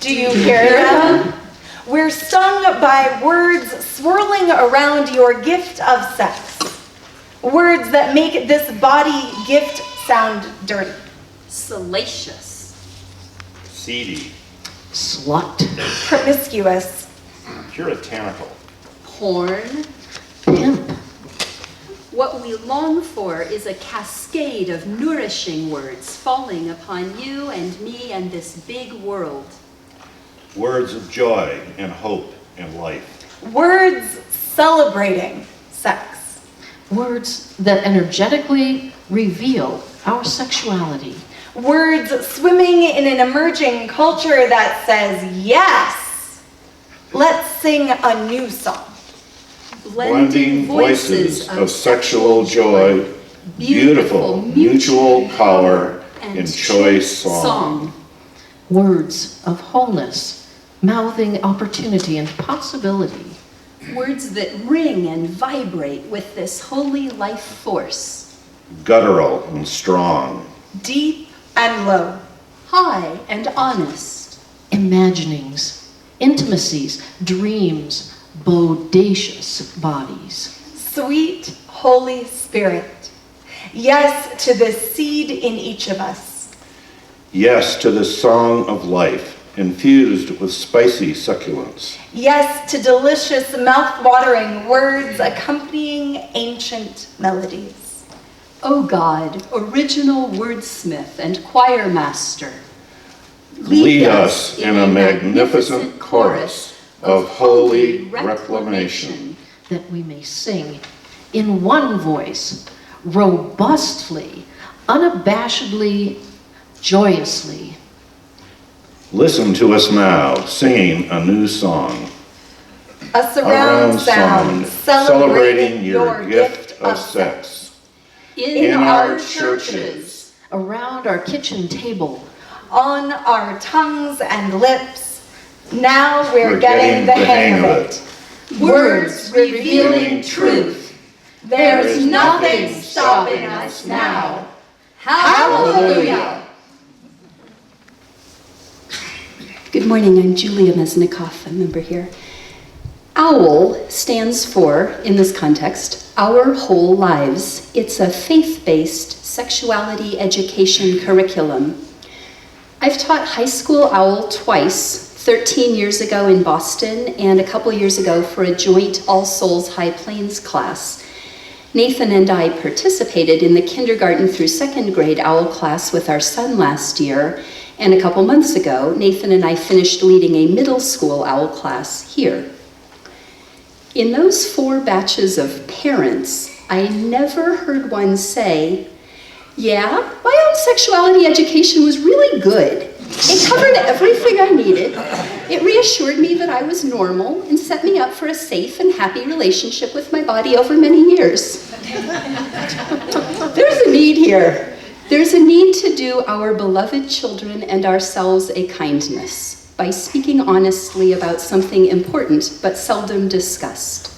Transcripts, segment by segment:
Do you hear them? We're stung by words swirling around your gift of sex. Words that make this body gift sound dirty. Salacious. Seedy. Slut. Promiscuous. Puritanical. Porn. Pimp. What we long for is a cascade of nourishing words falling upon you and me and this big world. Words of joy and hope and life. Words celebrating sex. Words that energetically reveal our sexuality. Words swimming in an emerging culture that says, yes, let's sing a new song. Blending voices of sexual joy, beautiful mutual power in choice song. Words of wholeness, mouthing opportunity and possibility. Words that ring and vibrate with this holy life force. Guttural and strong. Deep and low. High and honest. Imaginings, intimacies, dreams, bodacious bodies. Sweet Holy Spirit. Yes to the seed in each of us. Yes to the song of life, infused with spicy succulence. Yes to delicious, mouth-watering words accompanying ancient melodies. O God, original wordsmith and choir master, Lead us in a magnificent chorus of holy reclamation, that we may sing in one voice, robustly, unabashedly, joyously. Listen to us now, singing a new song. A surround sound celebrating your gift of sex. in our churches, Around our kitchen table, on our tongues and lips. Now we're getting the hang of it. Words revealing truth. There's nothing stopping us now. Hallelujah! Good morning, I'm Julia Mesnikoff, a member here. OWL stands for, in this context, Our Whole Lives. It's a faith-based sexuality education curriculum. I've taught high school OWL twice, 13 years ago in Boston and a couple years ago for a joint All Souls High Plains class. Nathan and I participated in the kindergarten through second grade OWL class with our son last year, and a couple months ago, Nathan and I finished leading a middle school OWL class here. In those 4 batches of parents, I never heard one say, yeah, my own sexuality education was really good. It covered everything I needed. It reassured me that I was normal and set me up for a safe and happy relationship with my body over many years. There's a need here. There's a need to do our beloved children and ourselves a kindness by speaking honestly about something important but seldom discussed.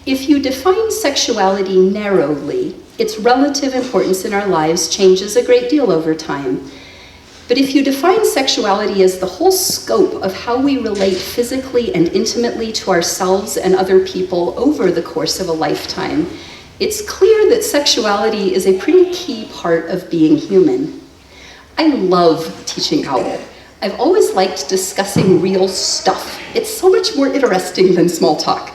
If you define sexuality narrowly, its relative importance in our lives changes a great deal over time. But if you define sexuality as the whole scope of how we relate physically and intimately to ourselves and other people over the course of a lifetime, it's clear that sexuality is a pretty key part of being human. I love teaching OWL. I've always liked discussing real stuff. It's so much more interesting than small talk.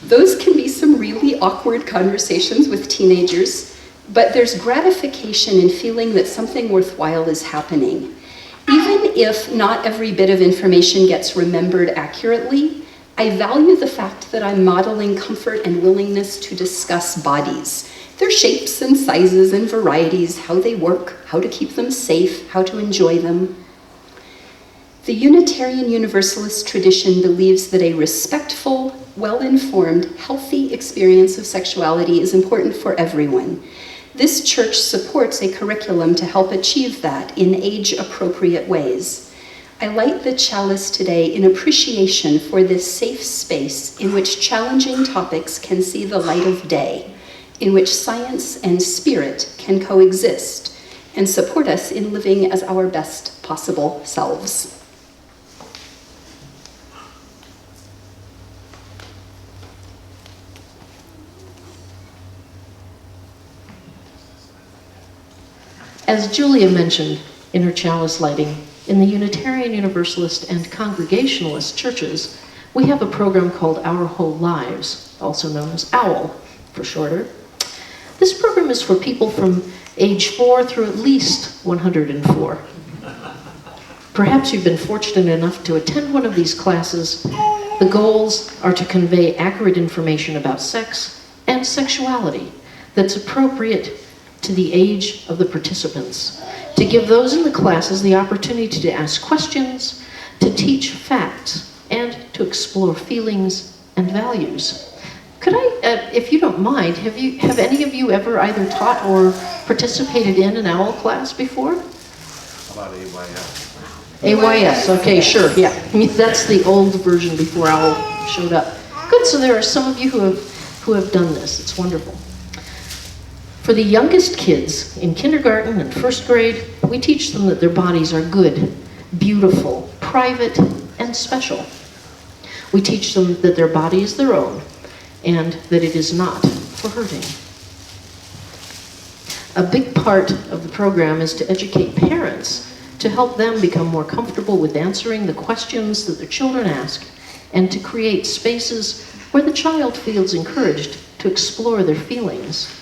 Those can be some really awkward conversations with teenagers, but there's gratification in feeling that something worthwhile is happening. Even if not every bit of information gets remembered accurately, I value the fact that I'm modeling comfort and willingness to discuss bodies, their shapes and sizes and varieties, how they work, how to keep them safe, how to enjoy them. The Unitarian Universalist tradition believes that a respectful, well-informed, healthy experience of sexuality is important for everyone. This church supports a curriculum to help achieve that in age-appropriate ways. I light the chalice today in appreciation for this safe space in which challenging topics can see the light of day, in which science and spirit can coexist and support us in living as our best possible selves. As Julia mentioned in her chalice lighting, in the Unitarian Universalist and Congregationalist churches, we have a program called Our Whole Lives, also known as OWL for shorter. This program is for people from age 4 through at least 104. Perhaps you've been fortunate enough to attend one of these classes. The goals are to convey accurate information about sex and sexuality that's appropriate to the age of the participants, to give those in the classes the opportunity to ask questions, to teach facts, and to explore feelings and values. Could I, if you don't mind, have any of you ever either taught or participated in an OWL class before? About AYS. AYS, okay, sure, yeah. That's the old version before OWL showed up. Good, so there are some of you who have done this. It's wonderful. For the youngest kids in kindergarten and first grade, we teach them that their bodies are good, beautiful, private, and special. We teach them that their body is their own and that it is not for hurting. A big part of the program is to educate parents to help them become more comfortable with answering the questions that their children ask and to create spaces where the child feels encouraged to explore their feelings.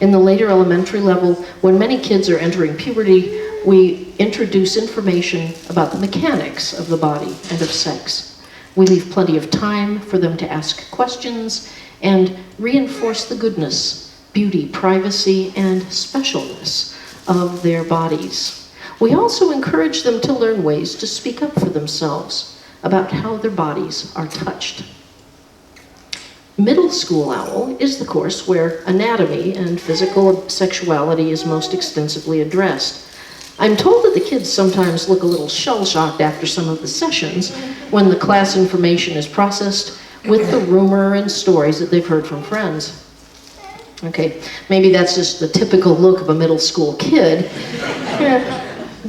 In the later elementary level, when many kids are entering puberty, we introduce information about the mechanics of the body and of sex. We leave plenty of time for them to ask questions and reinforce the goodness, beauty, privacy, and specialness of their bodies. We also encourage them to learn ways to speak up for themselves about how their bodies are touched. Middle School OWL is the course where anatomy and physical sexuality is most extensively addressed. I'm told that the kids sometimes look a little shell-shocked after some of the sessions when the class information is processed with the rumor and stories that they've heard from friends. Okay, maybe that's just the typical look of a middle school kid,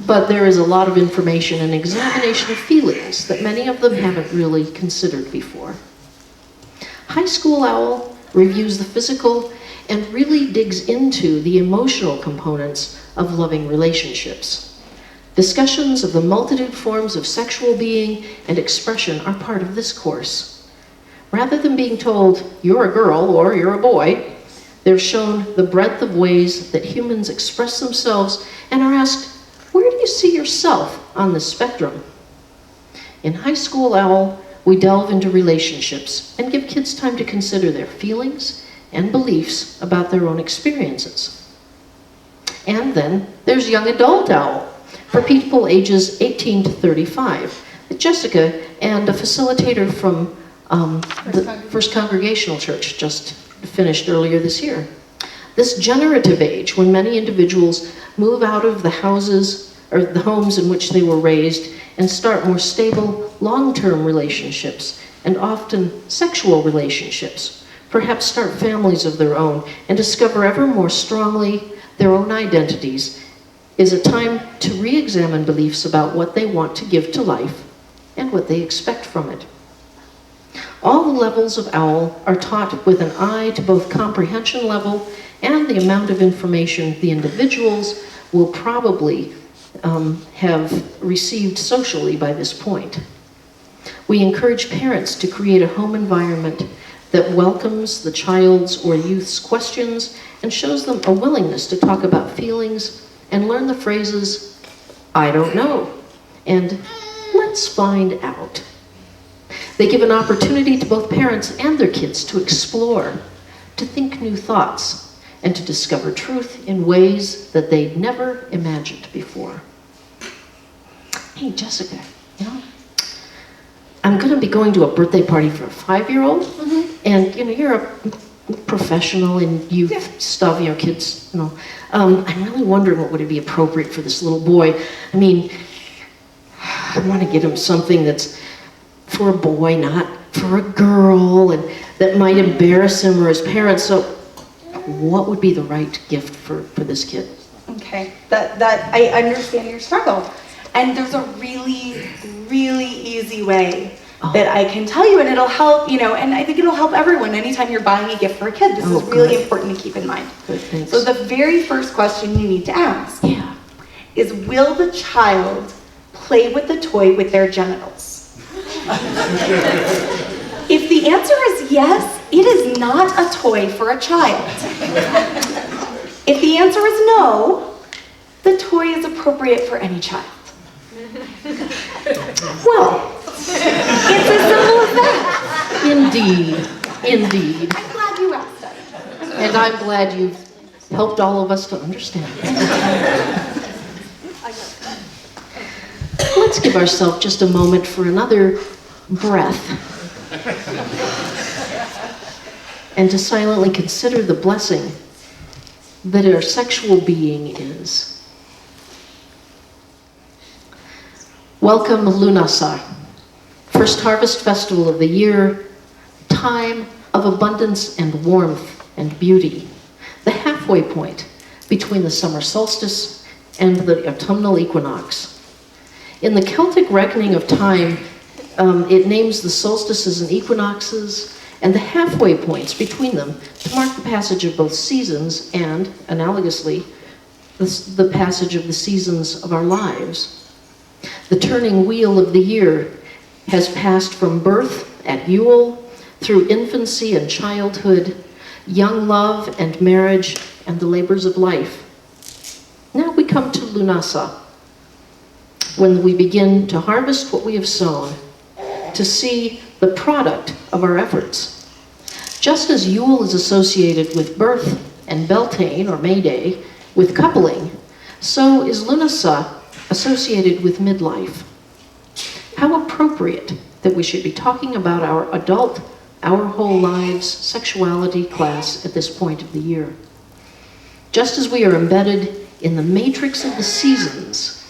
but there is a lot of information and examination of feelings that many of them haven't really considered before. High School OWL reviews the physical and really digs into the emotional components of loving relationships. Discussions of the multitude forms of sexual being and expression are part of this course. Rather than being told, you're a girl or you're a boy, they're shown the breadth of ways that humans express themselves and are asked, where do you see yourself on the spectrum? In High School OWL, we delve into relationships and give kids time to consider their feelings and beliefs about their own experiences. And then there's Young Adult OWL for people ages 18 to 35. Jessica and a facilitator from the First Congregational Church just finished earlier this year. This generative age, when many individuals move out of the houses or the homes in which they were raised and start more stable, long-term relationships, and often sexual relationships, perhaps start families of their own, and discover ever more strongly their own identities, is a time to re-examine beliefs about what they want to give to life and what they expect from it. All the levels of OWL are taught with an eye to both comprehension level and the amount of information the individuals will probably have received socially by this point. We encourage parents to create a home environment that welcomes the child's or youth's questions and shows them a willingness to talk about feelings and learn the phrases, I don't know, and let's find out. They give an opportunity to both parents and their kids to explore, to think new thoughts, and to discover truth in ways that they'd never imagined before. Hey, Jessica, I'm going to be going to a birthday party for a 5-year-old, and you're a professional in youth stuff, kids, I'm really wondering what would be appropriate for this little boy. I mean, I want to get him something that's for a boy, not for a girl, and that might embarrass him or his parents. So what would be the right gift for this kid? Okay, that I understand your struggle. And there's a really, really easy way that I can tell you, and it'll help, and I think it'll help everyone anytime you're buying a gift for a kid. This is really important to keep in mind. Good, thanks. So the very first question you need to ask is, will the child play with the toy with their genitals? If the answer is yes, it is not a toy for a child. If the answer is no, the toy is appropriate for any child. Well, It's as simple as that. indeed. I'm glad you asked that. And I'm glad you've helped all of us to understand. Let's give ourselves just a moment for another breath and to silently consider the blessing that our sexual being is. Welcome Lunasa, first harvest festival of the year, time of abundance and warmth and beauty, the halfway point between the summer solstice and the autumnal equinox. In the Celtic reckoning of time, it names the solstices and equinoxes and the halfway points between them to mark the passage of both seasons and, analogously, the passage of the seasons of our lives. The turning wheel of the year has passed from birth at Yule through infancy and childhood, young love and marriage, and the labors of life. Now we come to Lunasa, when we begin to harvest what we have sown, to see the product of our efforts. Just as Yule is associated with birth and Beltane, or May Day, with coupling, so is Lunasa associated with midlife. How appropriate that we should be talking about our adult, our whole lives, sexuality class at this point of the year. Just as we are embedded in the matrix of the seasons,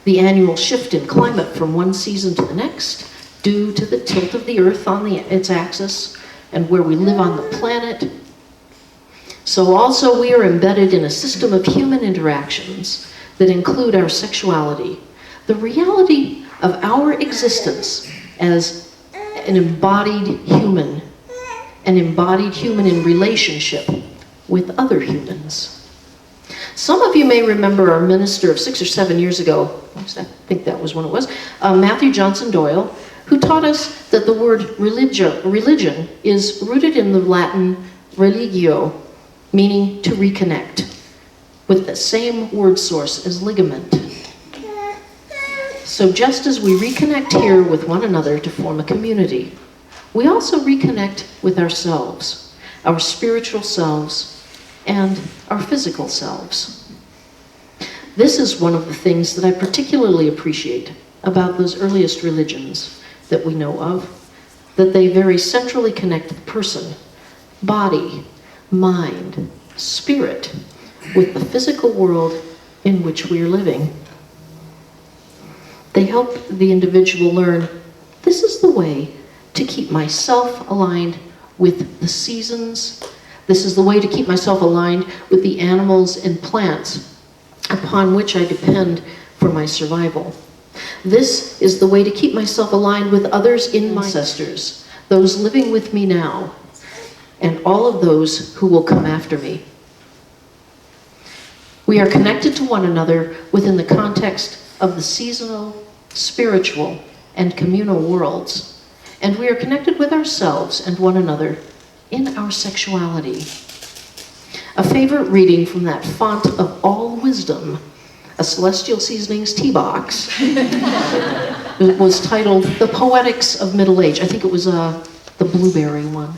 the annual shift in climate from one season to the next, due to the tilt of the Earth on its axis and where we live on the planet, so also we are embedded in a system of human interactions that include our sexuality, the reality of our existence as an embodied human in relationship with other humans. Some of you may remember our minister of 6 or 7 years ago, I think that was when it was, Matthew Johnson Doyle, who taught us that the word religion is rooted in the Latin religio, meaning to reconnect, with the same word source as ligament. So just as we reconnect here with one another to form a community, we also reconnect with ourselves, our spiritual selves, and our physical selves. This is one of the things that I particularly appreciate about those earliest religions that we know of, that they very centrally connect the person, body, mind, spirit, with the physical world in which we are living. They help the individual learn, this is the way to keep myself aligned with the seasons. This is the way to keep myself aligned with the animals and plants upon which I depend for my survival. This is the way to keep myself aligned with others in my ancestors, those living with me now, and all of those who will come after me. We are connected to one another within the context of the seasonal, spiritual, and communal worlds, and we are connected with ourselves and one another in our sexuality. A favorite reading from that font of all wisdom, a Celestial Seasonings tea box, was titled The Poetics of Middle Age. I think it was the blueberry one.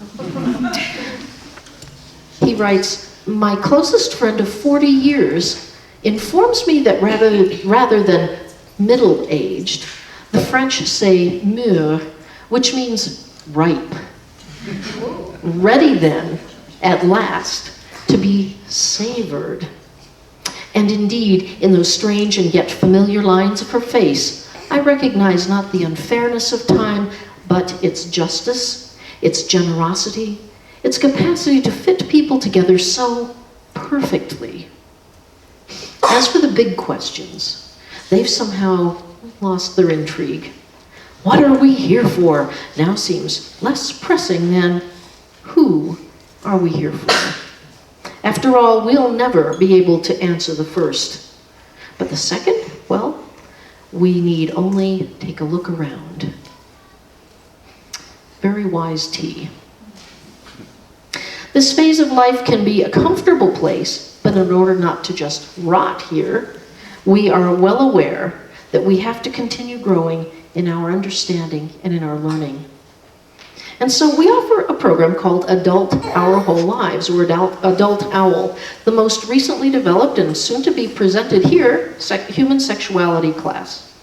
He writes, my closest friend of 40 years informs me that rather than middle-aged, the French say mûr, which means ripe. Ready then, at last, to be savored. And indeed, in those strange and yet familiar lines of her face, I recognize not the unfairness of time, but its justice, its generosity, its capacity to fit people together so perfectly. As for the big questions, they've somehow lost their intrigue. What are we here for now seems less pressing than who are we here for? After all, we'll never be able to answer the first. But the second, well, we need only take a look around. Very wise tea. This phase of life can be a comfortable place, but in order not to just rot here, we are well aware that we have to continue growing in our understanding and in our learning. And so we offer a program called Adult Our Whole Lives, or Adult OWL, the most recently developed and soon to be presented here, human sexuality class.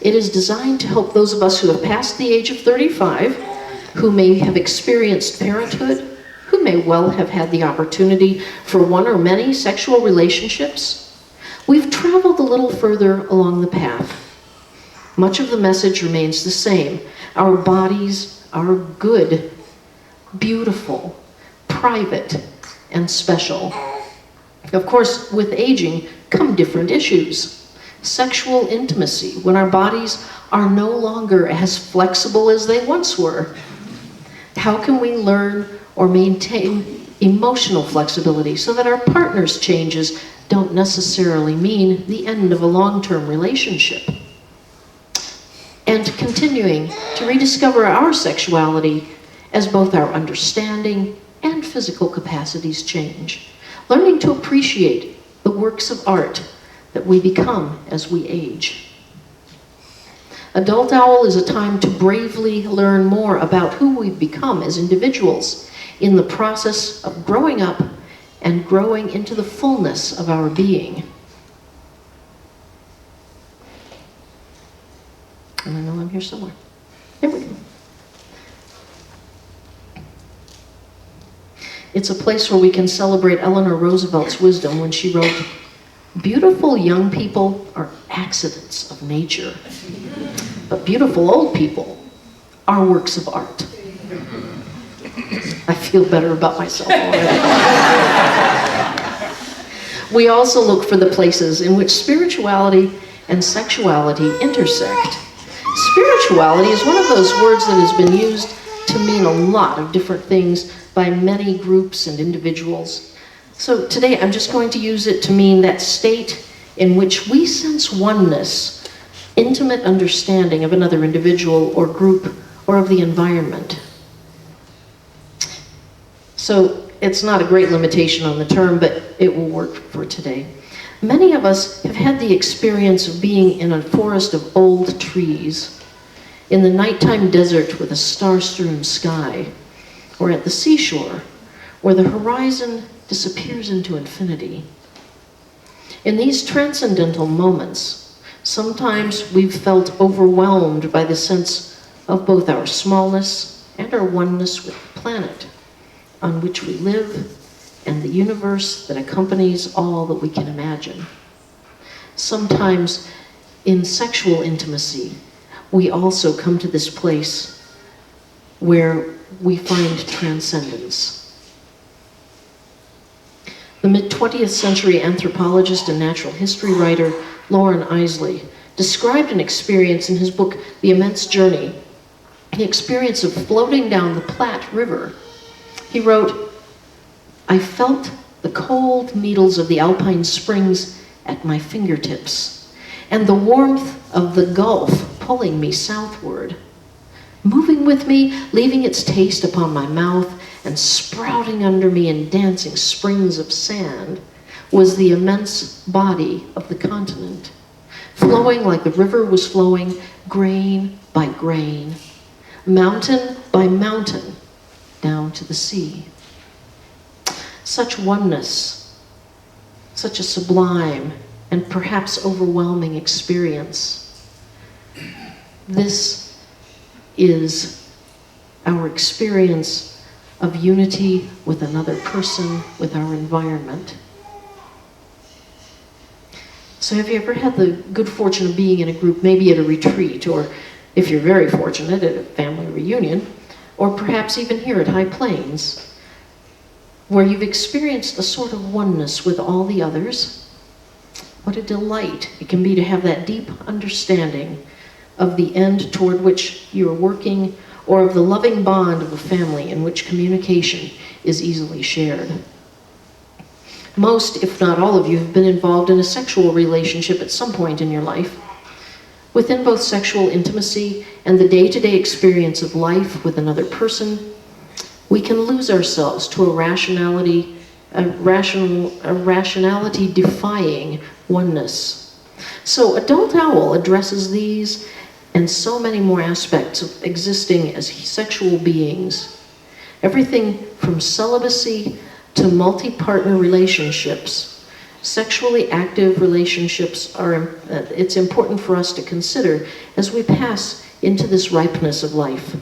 It is designed to help those of us who have passed the age of 35, who may have experienced parenthood, who may well have had the opportunity for one or many sexual relationships. We've traveled a little further along the path. Much of the message remains the same. Our bodies are good, beautiful, private, and special. Of course, with aging come different issues. Sexual intimacy, when our bodies are no longer as flexible as they once were. How can we learn or maintain emotional flexibility so that our partner's changes don't necessarily mean the end of a long-term relationship? And continuing to rediscover our sexuality as both our understanding and physical capacities change. Learning to appreciate the works of art that we become as we age. Adult OWL is a time to bravely learn more about who we've become as individuals in the process of growing up and growing into the fullness of our being. And I know I'm here somewhere. There we go. It's a place where we can celebrate Eleanor Roosevelt's wisdom when she wrote, "Beautiful young people are accidents of nature, but beautiful old people are works of art." I feel better about myself already. We also look for the places in which spirituality and sexuality intersect. Spirituality is one of those words that has been used to mean a lot of different things by many groups and individuals. So today I'm just going to use it to mean that state in which we sense oneness, intimate understanding of another individual or group or of the environment. So it's not a great limitation on the term, but it will work for today. Many of us have had the experience of being in a forest of old trees, in the nighttime desert with a star-strewn sky, or at the seashore, where the horizon disappears into infinity. In these transcendental moments, sometimes we've felt overwhelmed by the sense of both our smallness and our oneness with the planet on which we live and the universe that accompanies all that we can imagine. Sometimes in sexual intimacy, we also come to this place where we find transcendence. The mid-20th century anthropologist and natural history writer Lauren Isley described an experience in his book, The Immense Journey, the experience of floating down the Platte River. He wrote, "I felt the cold needles of the alpine springs at my fingertips, and the warmth of the Gulf pulling me southward. Moving with me, leaving its taste upon my mouth, and sprouting under me in dancing springs of sand, was the immense body of the continent, flowing like the river was flowing, grain by grain, mountain by mountain, down to the sea." Such oneness, such a sublime and perhaps overwhelming experience. This is our experience of unity with another person, with our environment. So have you ever had the good fortune of being in a group, maybe at a retreat, or if you're very fortunate, at a family reunion, or perhaps even here at High Plains, where you've experienced a sort of oneness with all the others? What a delight it can be to have that deep understanding of the end toward which you are working, or of the loving bond of a family in which communication is easily shared. Most, if not all of you, have been involved in a sexual relationship at some point in your life. Within both sexual intimacy and the day-to-day experience of life with another person, we can lose ourselves to a rationality-defying oneness. So Adult Owl addresses these and so many more aspects of existing as sexual beings. Everything from celibacy to multi-partner relationships. Sexually active relationships it's important for us to consider as we pass into this ripeness of life.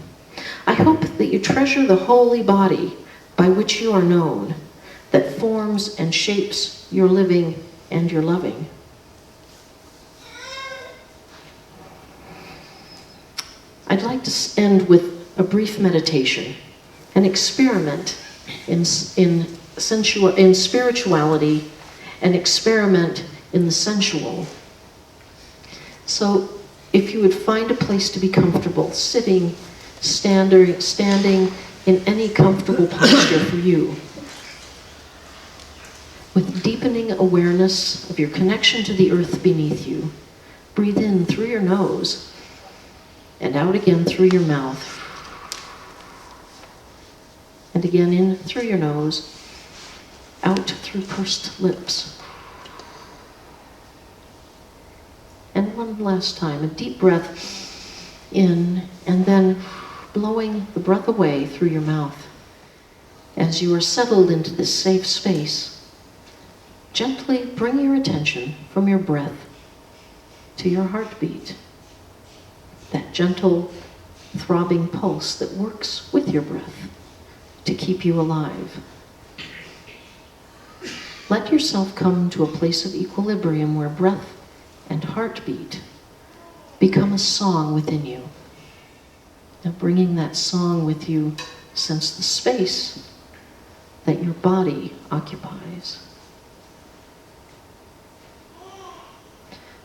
I hope that you treasure the holy body by which you are known, that forms and shapes your living and your loving. I'd like to end with a brief meditation, an experiment in spirituality, an experiment in the sensual. So if you would find a place to be comfortable, sitting, standing in any comfortable posture for you, with deepening awareness of your connection to the earth beneath you, breathe in through your nose and out again through your mouth. And again in through your nose, out through pursed lips. And one last time, a deep breath in, and then blowing the breath away through your mouth. As you are settled into this safe space, gently bring your attention from your breath to your heartbeat, that gentle, throbbing pulse that works with your breath to keep you alive. Let yourself come to a place of equilibrium where breath and heartbeat become a song within you. Now bringing that song with you, sense the space that your body occupies.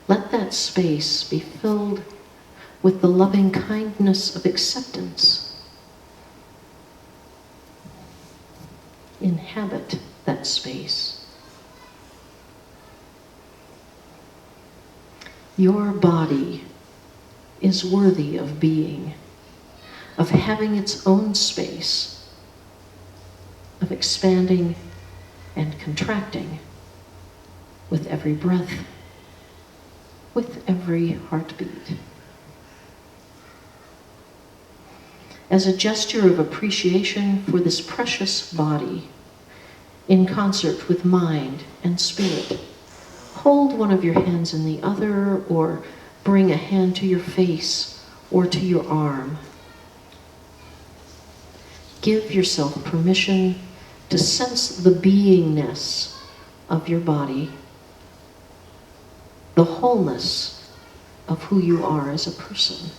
Let that space be filled with the loving kindness of acceptance. Inhabit that space. Your body is worthy of being, of having its own space, of expanding and contracting with every breath, with every heartbeat. As a gesture of appreciation for this precious body, in concert with mind and spirit, hold one of your hands in the other, or bring a hand to your face or to your arm. Give yourself permission to sense the beingness of your body, the wholeness of who you are as a person.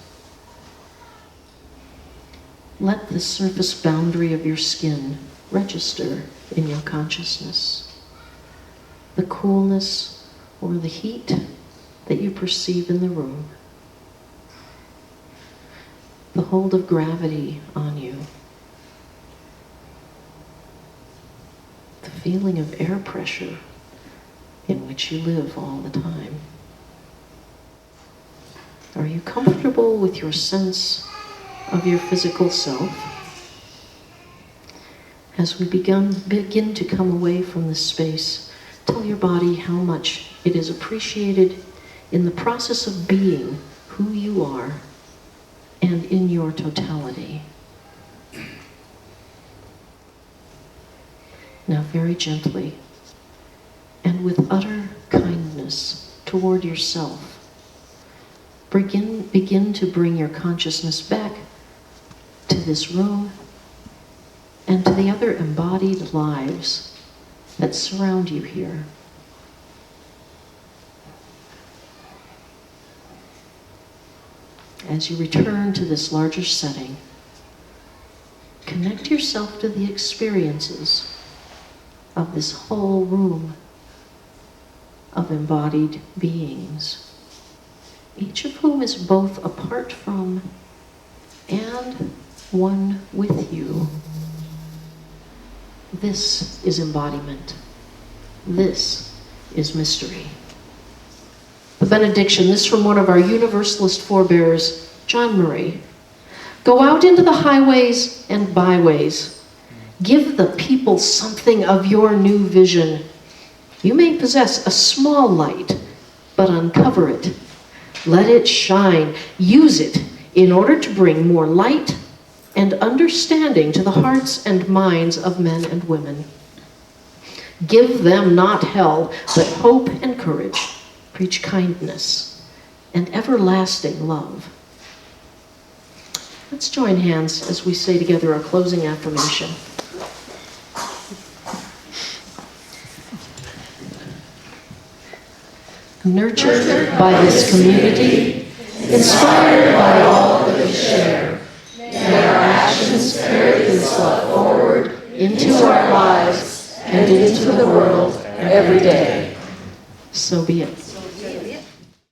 Let the surface boundary of your skin register in your consciousness. The coolness or the heat that you perceive in the room. The hold of gravity on you. The feeling of air pressure in which you live all the time. Are you comfortable with your sense of your physical self? As we begin to come away from this space, tell your body how much it is appreciated in the process of being who you are and in your totality. Now very gently and with utter kindness toward yourself, begin to bring your consciousness back to this room and to the other embodied lives that surround you here. As you return to this larger setting, connect yourself to the experiences of this whole room of embodied beings. each of whom is both apart from and one with you. This is embodiment. This is mystery. The benediction, this from one of our Universalist forebears, John McRae. Go out into the highways and byways. Give the people something of your new vision. You may possess a small light, but uncover it. Let it shine. Use it in order to bring more light and understanding to the hearts and minds of men and women. Give them not hell, but hope and courage. Preach kindness and everlasting love. Let's join hands as we say together our closing affirmation. Nurtured by this community, inspired by all that we share, may our actions carry this love forward into our lives and into the world every day. So be it.